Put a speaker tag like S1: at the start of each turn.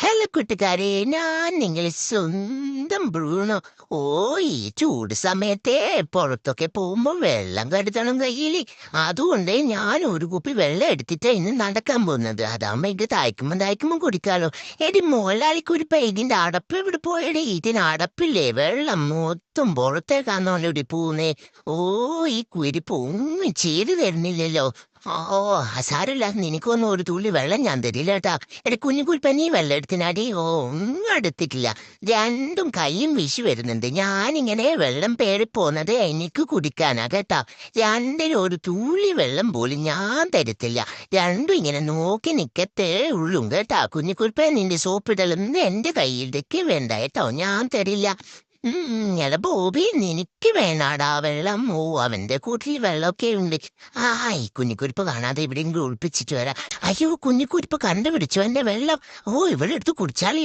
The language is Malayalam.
S1: ഹലോ കൂട്ടുകാരെ, ഞാൻ നിങ്ങളെ സ്വന്തം ബ്രൂണോ. ഓ, ഈ ചൂട് സമയത്തെ പുറത്തൊക്കെ പോകുമ്പോ വെള്ളം കരുതണം കയ്യില്. അതുകൊണ്ട് ഞാൻ ഒരു കുപ്പി വെള്ളം എടുത്തിട്ട് ഇന്ന് നടക്കാൻ പോകുന്നത്. അതാകുമ്പോ എനിക്ക് തായ്ക്കുമ്പോ കുടിക്കാലോ. എടി മോലാളിക്ക് ഒരു ഇതിന്റെ അടപ്പ് ഇവിടെ പോയടി. ഇതിന് അടപ്പില്ലേ? വെള്ളം മൊത്തം പുറത്തേക്കാന്നോടി പോകുന്നേ. ഓ, ഈ കുരിപ്പ് ഒന്നും ചെയ്തു തരുന്നില്ലല്ലോ. ഓ, സാരമില്ല, നിനക്കൊന്നും ഒരു തുള്ളി വെള്ളം ഞാൻ തരില്ല കേട്ടാ. എടി കുഞ്ഞുകുൽപ്പ, നീ വെള്ളം എടുത്തിനാടി? ഓ, ഒന്നും എടുത്തിട്ടില്ല. രണ്ടും കൈയും വീശി വരുന്നുണ്ട്. ഞാനിങ്ങനെ വെള്ളം പേറി പോന്നത് എനിക്ക് കുടിക്കാനാ കേട്ടാ. രണ്ടിനും ഒരു തുള്ളി വെള്ളം പോലും ഞാൻ തരത്തില്ല. രണ്ടും ഇങ്ങനെ നോക്കി നിക്കത്തേ ഉള്ളും കേട്ടാ. കുഞ്ഞുകുൽപ്പ, നിന്റെ സോപ്പിടലൊന്നും എന്റെ കയ്യിലേക്ക് വേണ്ട കേട്ടോ, ഞാൻ തരില്ല. എല ബോബി, നിനക്ക് വേണാടാ വെള്ളം? ഓ, അവന്റെ കൂട്ടിൽ വെള്ളമൊക്കെ ഉണ്ട്. ഈ കുഞ്ഞിക്കുരിപ്പ് കാണാതെ എവിടെയെങ്കിലും ഒളിപ്പിച്ചിട്ട് വരാം. അയ്യോ, കുഞ്ഞിക്കുരിപ്പ് കണ്ടുപിടിച്ചു എന്റെ വെള്ളം. ഓ, ഇവിടെ എടുത്ത് കുടിച്ചാലേ